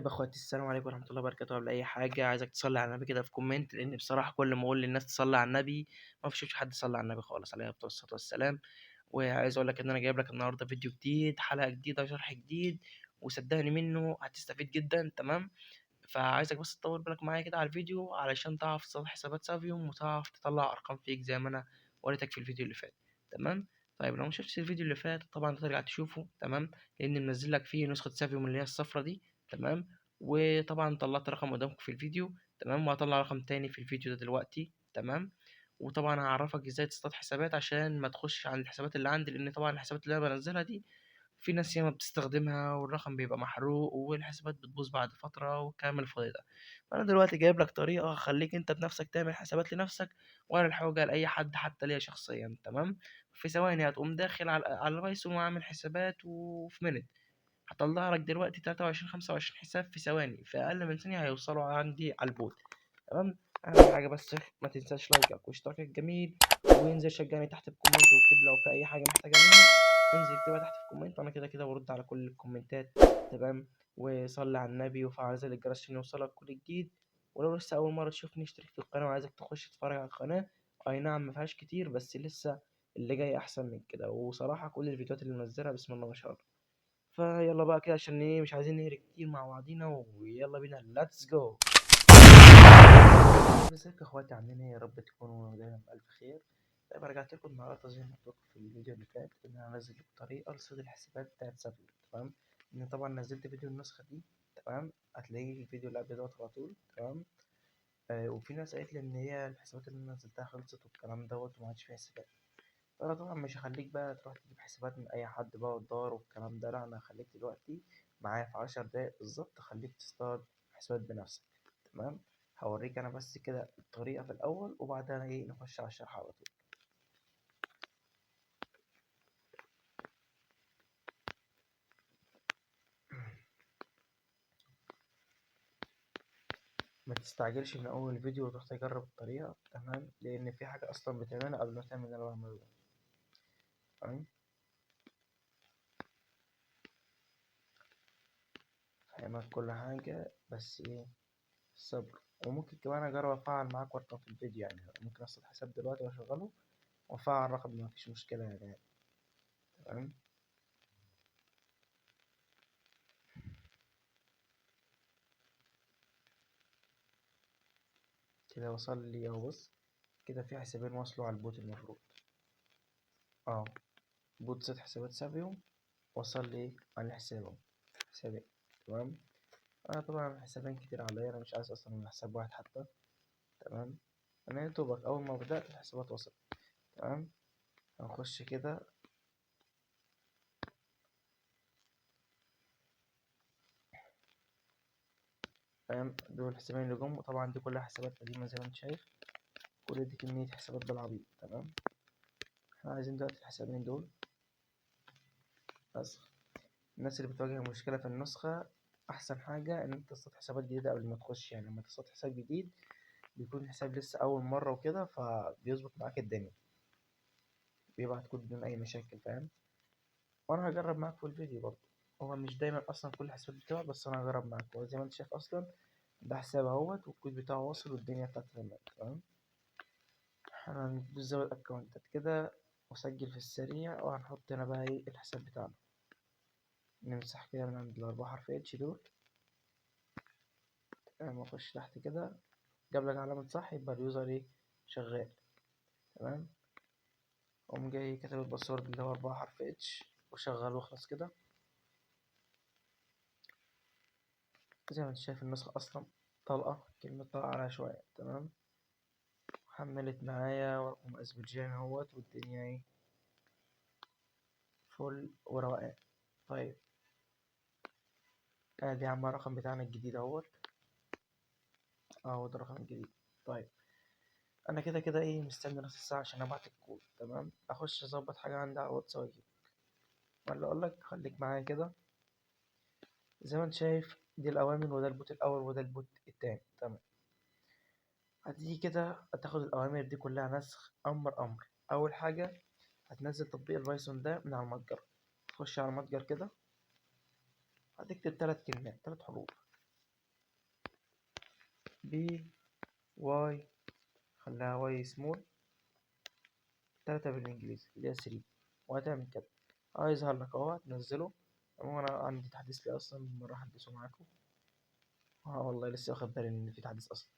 طيب اخواتي، السلام عليكم ورحمه الله وبركاته. قبل اي حاجه عايزك تصلي على النبي كده في كومنت، لان بصراحه كل ما اقول للناس تصلي على النبي ما بشوفش حد يصلي على النبي خالص عليه افضل الصلاه والسلام. وعايز اقول لك ان انا جايب لك النهارده فيديو جديد، حلقه جديده، شرح جديد، وصدقني منه هتستفيد جدا. تمام. فعايزك بس تطول بالك معايا كده على الفيديو علشان تعرف تصلح حسابات سافيوم وتعرف تطلع ارقام فيك زي ما انا وريتك في الفيديو اللي فات. تمام. طيب لو ما شفتش الفيديو اللي فات طبعا ترجع تشوفه. تمام. لان منزل لك فيه نسخه سافيوم اللي هي الصفرة دي. تمام. وطبعا طلعت رقم قدامكم في الفيديو. تمام. وهطلع رقم تاني في الفيديو ده دلوقتي. تمام. وطبعا هعرفك ازاي تصطاد حسابات عشان ما تخش على الحسابات اللي عندي، لان طبعا الحسابات اللي انا بنزلها دي في ناس ياما بتستخدمها والرقم بيبقى محروق والحسابات بتبوظ بعد فترة والكلام الفاضي ده. فأنا دلوقتي جايب لك طريقة خليك أنت بنفسك تعمل حسابات لنفسك ولا الحوجة لأي حد حتى ليا شخصيا. تمام. في ثواني هتقوم داخل على البايثون وعامل حسابات، وفي منت هطلع لك دلوقتي 23 25 حساب في ثواني، في أقل من ثانية هيوصلوا عندي على البوت. تمام. أهم حاجة بس ما تنساش لايكك واشتراكك الجميل، وانزل شجعني تحت الكومنت واكتب لو في أي حاجة محتاجة مني. انزل اكتبها تحت في الكومنت وانا كده كده برد على كل الكومنتات. تمام. وصلي على النبي وفعل زر الجرس عشان يوصلك كل جديد. ولو لسه اول مره تشوفني اشترك في القناه وعايزك تخش تتفرج على القناه. اي نعم مفيهاش كتير بس لسه اللي جاي احسن من كده، وصراحه كل الفيديوهات اللي منزلها بسم الله ما شاء الله. فيلا بقى كده عشان ايه مش عايزين نهري كتير مع بعضينا، ويلا بينا ليتس جو. ازيكم يا اخواتي، عاملين ايه؟ يا رب تكونوا دايما بألف خير. طيب رجعت لكم النهارده زي ما قلت لكم في الفيديو اللي فات ان انا هنزل لكم طريقه لصيد الحسابات بتاعت سافيو. تمام. ان طبعا نزلت فيديو النسخه دي. تمام. هتلاقيه الفيديو اللي قبل دوت على طول. تمام. وفي ناس قالت لي ان هي الحسابات اللي انا نزلتها خلصت والكلام دوت وما عادش فيها حسابات. فانا طبعا مش هخليك بقى تروح تجيب حسابات من اي حد بقى وتدور والكلام ده، لا انا هخليك دلوقتي معايا في 10 دقايق بالظبط خليك تصطاد حسابات بنفسك. تمام. هوريك انا بس كده الطريقه في الاول وبعدها ايه نخش على الشرح على طول. ما تستعجلش من اول الفيديو وتروح تجرب الطريقه. تمام. لان في حاجه اصلا بتعملها قبل ما تعمل اللي انا بعمله ده. تمام. فاهمك كل حاجه بس ايه الصبر. وممكن كمان اجرب افعل معاك وارقم في الفيديو، يعني ممكن اصل حساب دلوقتي واشغله وافعل رقم ما فيش مشكله يعني. تمام. كده وصل لي اهو، بص كده في حسابين وصلوا على البوت المفروض. اه. بوت زد حسابات سافيوم وصل لي على الحساب اهو. حسابين. تمام. انا طبعا حسابين كتير عليا، انا مش عايز اصلا من حساب واحد حتى. تمام. انا يا دوبك اول ما بدات الحسابات وصلت. تمام. هنخش كده. فاهم دول الحسابين اللي جم، وطبعا دي كلها حسابات قديمه زي ما انت شايف. كل دي كميه حسابات بالعبيط. تمام. احنا عايزين دلوقتي الحسابين دول بس. الناس اللي بتواجه مشكله في النسخه، احسن حاجه ان انت تصطاد حسابات جديده قبل ما تخش. يعني لما تصطاد حساب جديد بيكون الحساب لسه اول مره وكده فبيظبط معاك الدنيا، بيبعت كود بدون اي مشاكل. فاهم. وانا هجرب معاك في الفيديو برضه. هو مش دايما اصلا كل الحسابات بتبعت، بس انا هجرب معاك. هو زي ما انت شايف اصلا ده حساب اهوت والكود بتاعه واصل والدنيا بتاعته تمام. تمام. هندوس زود اكونتات كده وسجل في السريع، وهنحط هنا بقى ايه الحساب بتاعنا. نمسح كده من عند الاربعة حرف اتش دول. تمام. اخش تحت كده جاب لك علامة صح يبقى اليوزر ايه شغال. تمام. قوم جاي كاتب الباسورد اللي هو 4 حرف اتش وشغل واخلص كده. زي ما انت شايف النسخة اصلا طلقة، كلمة طلقة عليها شوية. تمام. حملت معايا ورقم اسبرجان اهوت والدنيا ايه فل وروقان. طيب ادي يا عم الرقم بتاعنا الجديد اهوت. اهو ده الرقم الجديد. طيب انا كده كده ايه مستني نص ساعة عشان ابعت الكود. تمام. اخش اظبط حاجة عندي على الواتس واجي. ولا اقول لك خليك معايا كده. زي ما انت شايف دي الاوامر، وده البوت الاول وده البوت التاني. تمام. هتيجي كده هتاخد الأوامر دي كلها نسخ أمر أمر. أول حاجة هتنزل تطبيق البايثون ده من على المتجر. تخش على المتجر كده هتكتب 3 كلمات 3 حروف. بي واي، خليها واي سمول 3 بالانجليزي اللي هي 3، وهتعمل كده هيظهر لك اهو هتنزله. عموما انا عندي تحديث ليه اصلا، مرة احدثه معاكم. اه والله لسه واخد بالي ان في تحديث اصلا.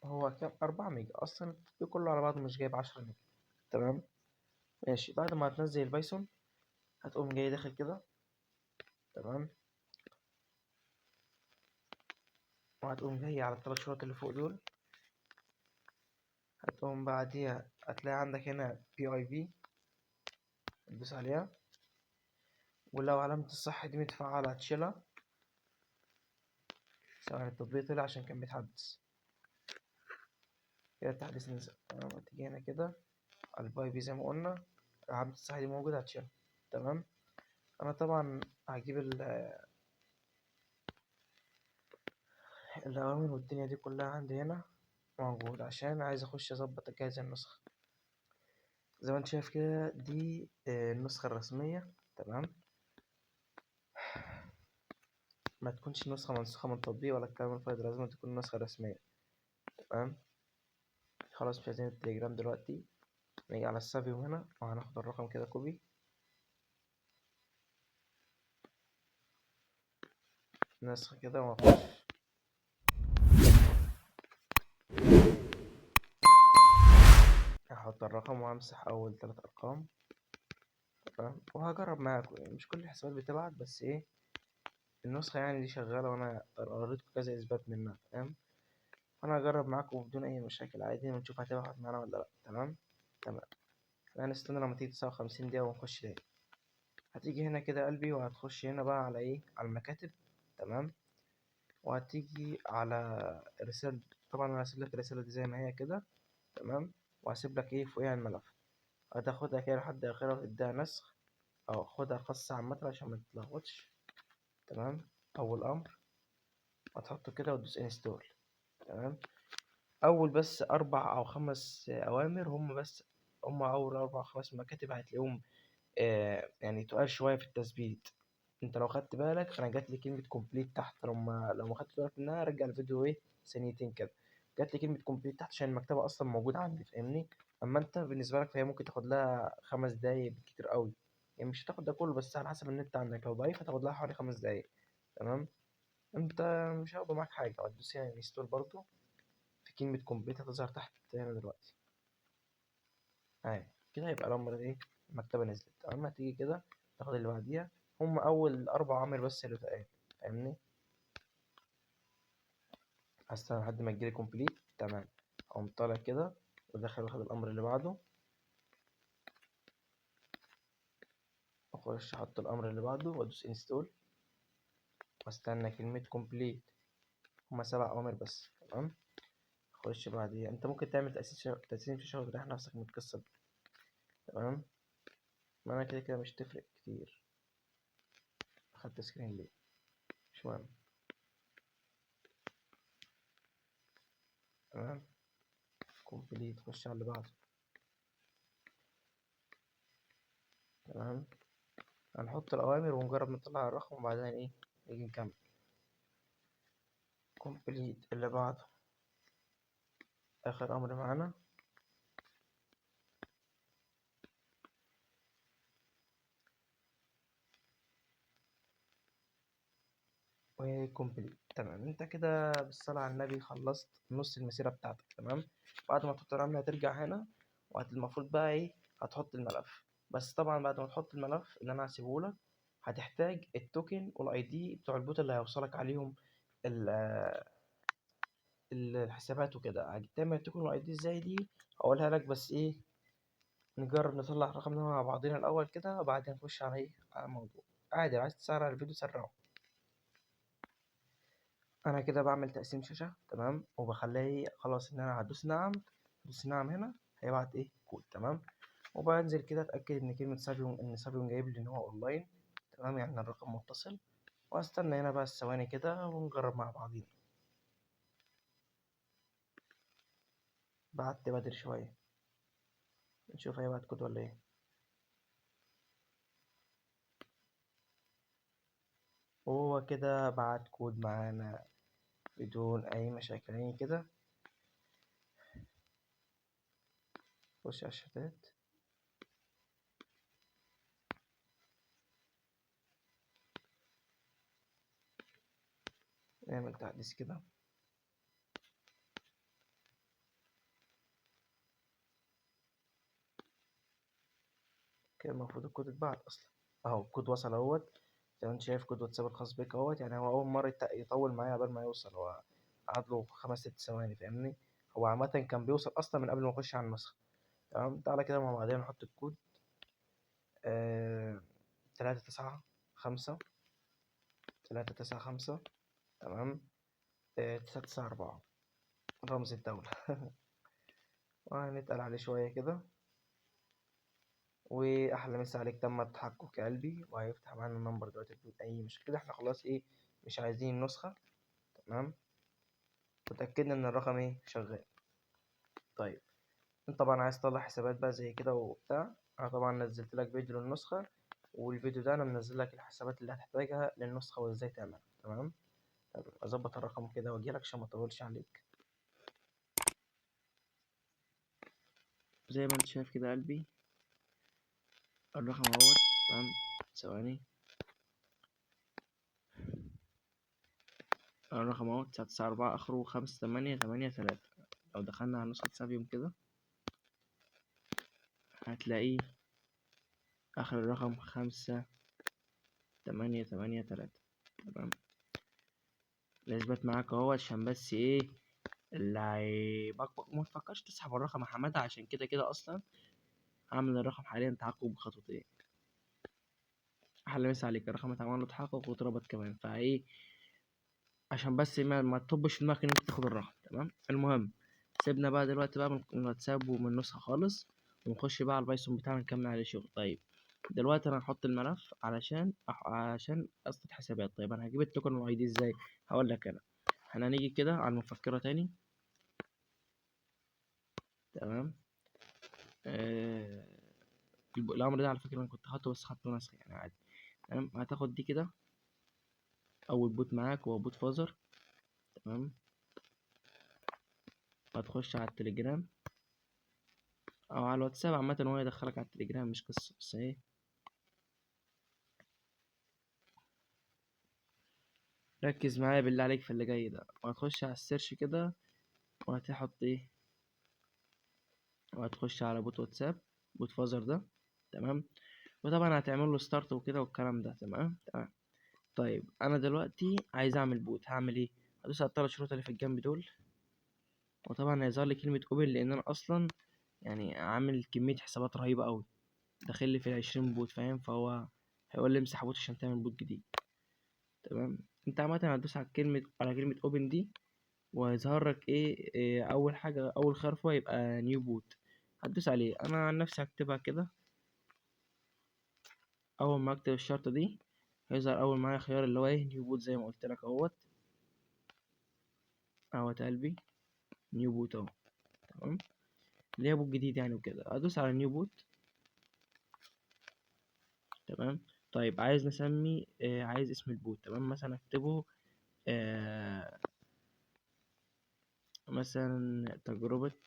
هو كام 4 ميجا اصلا، التطبيق كله على بعضه مش جايب 10 ميجا. تمام. ماشي، بعد ما هتنزل البايثون هتقوم جاي داخل كده. تمام. وهتقوم جاي على الثلاث شروط اللي فوق دول. هتقوم بعديها هتلاقي عندك هنا بي اي بي، تدوس عليها. ولو علامة الصح دي متفعلة هتشيلها. ثواني التطبيق طلع عشان كان بيتحدث. كده التحديث نزل. تمام، هتيجي هنا كده على الباي بي زي ما قلنا، علامة الصح دي موجودة هتشيلها. تمام. أنا طبعا هجيب الأوامر والدنيا دي كلها عندي هنا موجود، عشان عايز أخش أظبط أجهز النسخ. زي ما انت شايف كده دي النسخة الرسمية. تمام. ما تكونش نسخة منسوخة من تطبيق ولا الكلام الفاضي، لازم تكون نسخة رسمية. تمام. خلاص مش عايزين التليجرام دلوقتي. نيجي على السافيو هنا وهناخد الرقم كده كوبي، نسخة كده ونخش. هحط الرقم وهمسح أول 3 أرقام. تمام. وهجرب معاكم، يعني مش كل الحسابات بتبعت، بس ايه النسخة يعني دي شغالة، وأنا قريتكم كذا إثبات منها. تمام. فأنا هجرب معاكم بدون أي مشاكل عادي، ونشوف هتبعت معانا ولا لأ. تمام. تمام. هنستنى لما تيجي 59 دقيقة ونخش تاني. هتيجي هنا كده قلبي، وهتخش هنا بقى على ايه، على المكاتب. تمام. وهتيجي على الرسالة. طبعا انا هسيب لك الرسالة دي زي ما هي كده. تمام. وهسيب لك ايه فوقيها الملف. هتاخدها كده لحد اخرها وتديها نسخ، او خدها خاصة عامة عشان ما تتلخبطش. تمام. اول امر هتحطه كده وتدوس انستول. تمام. اول بس 4 او 5 اوامر هم بس، هم اول 4 أو 5 مكاتب هتلاقيهم يعني تقال شوية في التثبيت. انت لو خدت بالك انا جات لي كلمة كومبليت تحت، لو ما خدت بالك منها رجع الفيديو ايه ثانيتين كده. جات لي كلمة كومبليت تحت عشان المكتبة اصلا موجودة عندي، فاهمني. اما انت بالنسبة لك فهي ممكن تاخد لها 5 دقايق بالكتير قوي. يعني مش هتاخد ده كله، بس على حسب النت عندك، لو ضعيف هتاخد لها حوالي 5 دقايق. تمام. انت مش هياخدوا معاك حاجة، هتدوس هنا انستول برضو. في كلمة كومبليت هتظهر تحت هنا دلوقتي اهي كده، يبقى الأمر إيه، المكتبة نزلت. تمام. هتيجي كده تاخد اللي بعديها. هم أول 4 عوامل بس اللي اتقال، فاهمني. هستنى لحد ما تجيلي كومبليت. تمام. أقوم طالع كده وداخل واخد الأمر اللي بعده، أخش أحط الأمر اللي بعده وأدوس انستول، وأستنى كلمة كومبليت. هما 7 أوامر بس. تمام. أخش بعديها. أنت ممكن تعمل تقسيم شاشة وتريح نفسك من القصة دي. تمام. ما أنا كده كده مش تفرق كتير. أخدت سكرين ليه، مش مهم. تمام. كومبليت، خش على اللي بعده. تمام. هنحط الأوامر ونجرب نطلع الرقم، وبعدين إيه نيجي نكمل. كومبليت اللي بعده، آخر أمر معانا. وكومبليت. تمام. انت كده بالصلاة على النبي خلصت نص المسيرة بتاعتك. تمام. بعد ما تحط الرملة هترجع هنا، المفروض بقى ايه، هتحط الملف. بس طبعا بعد ما تحط الملف اللي انا هسيبهولك، هتحتاج التوكن والاي دي بتوع البوت اللي هيوصلك عليهم ال- الحسابات وكده. هتعمل التوكن والاي دي ازاي دي هقولها لك، بس ايه نجرب نطلع الرقم ده مع بعضنا الأول كده، وبعدين نخش على إيه، على الموضوع. عادي لو عايز تسرع الفيديو سرعه. أنا كده بعمل تقسيم شاشة. تمام. وبخليه خلاص إن أنا هدوس نعم. دوس نعم هنا هيبعت إيه كود. تمام. وبنزل كده أتأكد إن كلمة سافيون، إن سافيون جايب لي إن هو أونلاين. تمام، يعني الرقم متصل. وأستنى هنا بقى الثواني كده ونجرب مع بعضينا. بعت بدري شوية، نشوف هيبعت كود ولا إيه. وهو كده بعت كود معانا بدون اي مشاكل. يعني كده خش على الشتات، نعمل تحديث كده. كده المفروض الكود اتبعت اصلا اهو. الكود وصل اهوت، زي ما انت شايف كود واتساب الخاص بيك اهوت. يعني هو اول مره يطول معايا قبل ما يوصل، هو قعد له 5 6 ثواني فاهمني. هو عامه كان بيوصل اصلا من قبل ما اخش على النسخه. تمام، تعالى كده مع بعضنا نحط الكود. 3 9 5 3 9 5. تمام. 9 9 4 رمز الدولة. وهنتقل عليه شوية كده. وأحلى مسا عليك، تم التحقق يا قلبي. وهيفتح معانا النمبر دلوقتي بدون أي مشكلة. احنا خلاص ايه، مش عايزين النسخة. تمام. وتأكدنا إن الرقم ايه شغال. طيب، انت طبعا عايز تطلع حسابات بقى زي كده وبتاع. انا طبعا نزلت لك فيديو للنسخة، والفيديو ده انا منزل لك الحسابات اللي هتحتاجها للنسخة وازاي تعملها. تمام. طب اظبط الرقم كده واجيلك عشان ما اطولش عليك. زي ما انت شايف كده قلبي، الرقم اهوت. تمام. ثواني. الرقم اهو 9 9 4 اخره 5 8 8 3. لو دخلنا على نسخة سافيوم كده هتلاقيه اخر الرقم 5 8 8 3. تمام. الاثبات معاك اهو، عشان بس ايه اللي هيبقى ما تفكرش تسحب الرقم يا حمادة، عشان كده كده اصلا عامل الرقم حاليا تحقق بخطوتين. احلى مسا عليك، الرقم اتعمل له تحقق واتربط كمان، فايه عشان بس ما تطبش في دماغك ان انت تاخد الرقم. تمام. المهم، سيبنا بقى دلوقتي بقى من الواتساب ومن النسخة خالص، ونخش بقى على البايثون بتاعنا نكمل عليه شغل. طيب، دلوقتي انا هحط الملف عشان اثبت حسابات. طيب انا هجيب التوكن والاي دي ازاي؟ هقول لك انا. احنا هنيجي كده على المفكرة تاني. تمام. آه... الامر ده على فكرة انا كنت حاطه بس حاطه نسخ يعني عادي. تمام. هتاخد دي كده، اول بوت معاك هو بوت فازر. تمام. هتخش على التليجرام او على الواتساب عامة، هو يدخلك على التليجرام مش قصة، بس ايه ركز معايا بالله عليك في اللي جاي ده. وهتخش على السيرش كده، وهتحط ايه، وهتخش على بوت واتساب، بوت فازر ده. تمام. وطبعا هتعمل له ستارت وكده والكلام ده. تمام تمام. طيب انا دلوقتي عايز اعمل بوت، هعمل ايه؟ هدوس على الثلاث شروط اللي في الجنب دول، وطبعا هيظهر لي كلمة اوبن، لان انا اصلا يعني عامل كمية حسابات رهيبة قوي، داخل لي في 20 بوت فاهم. فهو هيقول لي امسح بوت عشان تعمل بوت جديد. تمام. انت عامة هتدوس على كلمة اوبن دي، وهيظهر لك إيه اول حاجه، اول خرفه يبقى نيو بوت. هتدوس عليه. انا عن نفسي هكتبها كده. اول ما اكتب الشرطه دي هيظهر اول معايا خيار اللي هو ايه نيو بوت، زي ما قلت لك اهوت قلبي نيو بوت اهو. تمام. اللي هي بوت جديد يعني وكده. ادوس على نيو بوت. تمام. طيب عايز نسمي عايز اسم البوت. تمام. مثلا اكتبه آه مثلا تجربة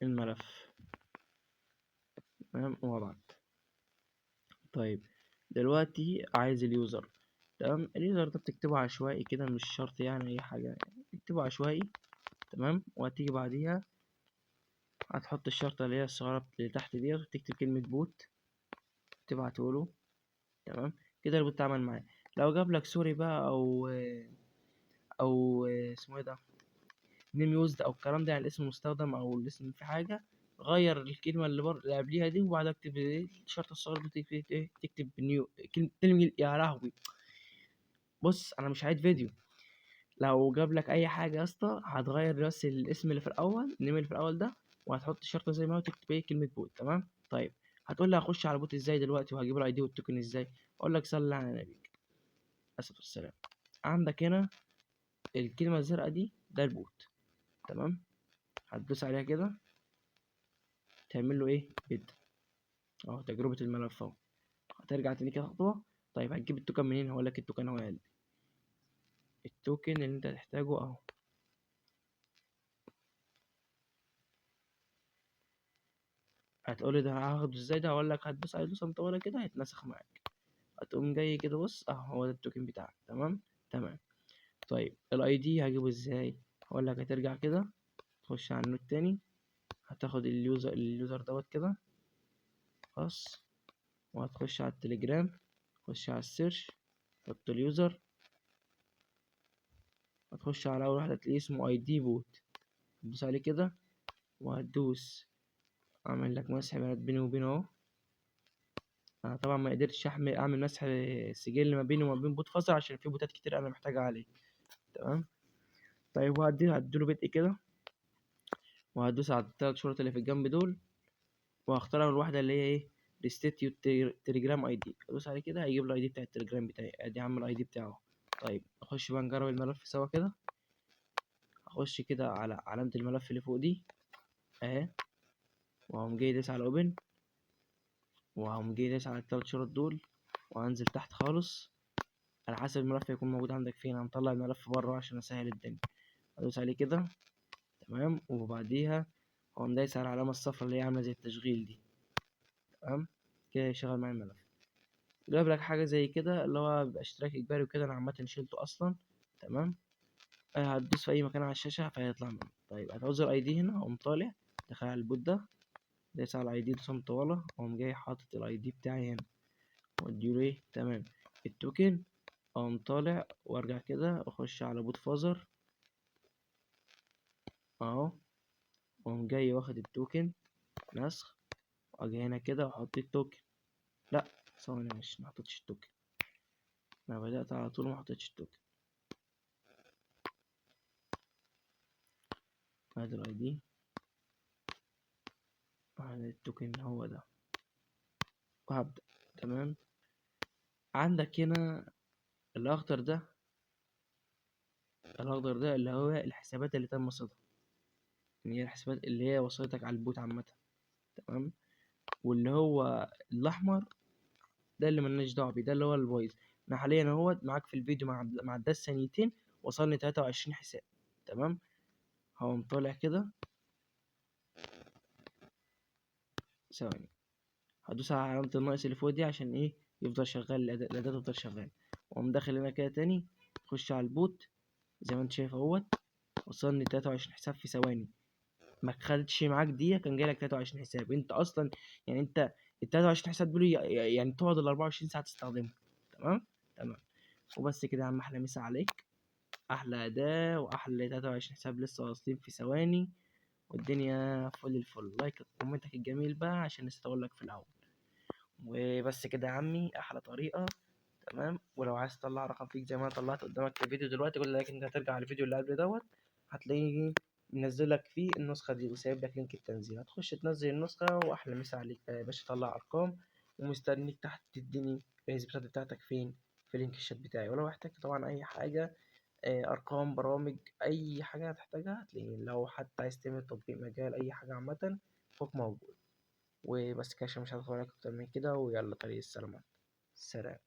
الملف. تمام. وابعت. طيب دلوقتي عايز اليوزر. تمام. اليوزر ده بتكتبه عشوائي كده، مش شرط يعني اي حاجة يعني. تكتبه عشوائي. تمام. وهتيجي بعديها هتحط الشرطة اللي هي الصغيرة اللي تحت دي، وتكتب كلمة بوت تبعته. تمام. كده البوت اتعمل معايا. لو جاب لك سوري بقى او اسمه ايه ده، نيم يوزد او الكلام ده، يعني الاسم المستخدم او الاسم في حاجة، غير الكلمة اللي قبليها دي، وبعدها اكتب ايه الشرطة الصغيرة دي، تكتب ايه، تكتب نيو كلمة يا لهوي. بص انا مش هعيد فيديو. لو جاب لك اي حاجه يا اسطى، هتغير بس الاسم اللي في الاول، النيم اللي في الاول ده، وهتحط الشرطه زي ما هو، تكتب ايه كلمه بوت. تمام. طيب هتقول لي هخش على البوت ازاي دلوقتي، وهجيب الاي دي والتوكن ازاي؟ اقول لك صلي على نبيك اسف والسلام. عندك هنا الكلمه الزرقاء دي، ده البوت. تمام. هتدوس عليها كده، تعمل له ايه بيد اهو، تجربه الملف اهو. هترجع تاني كده خطوة. طيب هتجيب التوكن منين؟ هقول لك التوكن اهو يا قلبي. التوكن اللي انت هتحتاجه اهو. هتقولي ده هاخده ازاي؟ ده هقول لك هتدوس على دوسة مطولة كده هيتنسخ معاك. هتقوم جاي كده بص اهو، هو ده التوكن بتاعك. تمام تمام. طيب الاي دي هجيبه ازاي؟ هقول لك هترجع كده تخش على النوت تاني، هتاخد اليوزر دوت كده خلاص، وهتخش على التليجرام، تخش على السيرش، تحط اليوزر، هتخش على اول واحد هتلاقيه اسمه اي دي بوت، تدوس عليه كده وهتدوس اعمل لك مسح بيانات بيني وبينه اهو. انا طبعا ما قدرتش اعمل مسح سجل ما بيني وما بين بوت فصل عشان في بوتات كتير انا محتاجها عليه. تمام. طيب هديله بدء كده، وهدوس على التلات شرط اللي في الجنب دول، وهختار اول واحده اللي هي ايه، ريستيت يو تليجرام اي دي، ادوس عليه كده هيجيب الاي دي بتاع التليجرام بتاعي. ادي عامل الاي دي بتاعه. طيب اخش بقى نجرب الملف سوا كده. اخش كده على علامه الملف اللي فوق دي اهي، وهقوم جاي دايس على اوبن، وهقوم جاي دايس على التلات شروط دول، وهنزل تحت خالص على حسب الملف هيكون موجود عندك فين. هنطلع الملف بره عشان اسهل الدنيا. ادوس عليه كده تمام، وبعديها هقوم دايس على العلامه الصفراء اللي هي عامله زي التشغيل دي. تمام كده يشغل معايا الملف. جاب لك حاجه زي كده اللي هو بيبقى اشتراك اجباري وكده، انا عامه شيلته اصلا. تمام. هتدوس في اي مكان على الشاشه فهيطلع منه. طيب هتعوز الاي دي هنا، اقوم طالع داخل على البوت ده، دايس على الاي دي دوسه مطوله، اقوم جاي حاطط الاي دي بتاعي هنا واديله ايه تمام التوكن، اقوم طالع وارجع كده اخش على بوت فازر اهو، واقوم جاي واخد التوكن نسخ، واجي هنا كده واحط التوكن. لا ثواني معلش محطتش التوكن، انا بدأت على طول محطتش التوكن. ادي الاي دي، ادي التوكن هو ده، وهبدأ. تمام. عندك هنا الاخضر ده، الاخضر ده اللي هو الحسابات اللي تم صيدها، اللي هي الحسابات اللي هي وصلتك على البوت عامة. تمام. واللي هو الاحمر ده اللي ملناش دعوه بيه، ده اللي هو البايظ. انا حاليا اهوت معاك في الفيديو مع عداس ثانيتين وصلني 23 حساب. تمام. هقوم طالع كده ثواني، هدوس على علامة الناقص اللي فوق دي عشان ايه يفضل شغال الاداة تفضل شغال، واقوم داخل هنا كده تاني، خش على البوت زي ما انت شايف اهوت، وصلني 23 حساب في ثواني. ما خدتش معاك دقيقة كان جايلك 23 حساب. انت اصلا يعني انت ال 23 حساب دول يعني تقعد ال 24 ساعة تستخدمهم. تمام تمام. وبس كده يا عم، احلى مسا عليك، احلى اداة واحلى 23 حساب لسه واصلين في ثواني، والدنيا فل الفل. لايك كومنتك الجميل بقى عشان نسيت اقول لك في الاول. وبس كده يا عمي، احلى طريقة. تمام. ولو عايز تطلع رقم فيك زي ما انا طلعت قدامك في الفيديو دلوقتي، قول لك انت هترجع على الفيديو اللي قبل دوت، هتلاقيه منزل لك فيه النسخة دي وسايب لك لينك التنزيل، هتخش تنزل النسخة. واحلى مسا عليك بقى يا باشا، طلع ارقام، ومستنيك تحت تديني الحسابات بتاعتك فين، في لينك الشات بتاعي. ولو احتجت طبعا اي حاجة، ارقام برامج اي حاجة هتحتاجها هتلاقيني، لو حتى عايز تعمل تطبيق مجال اي حاجة عامة فوق موجود. وبس كده عشان مش هدخل عليك اكتر من كده، ويلا طريق السلامات. سلام.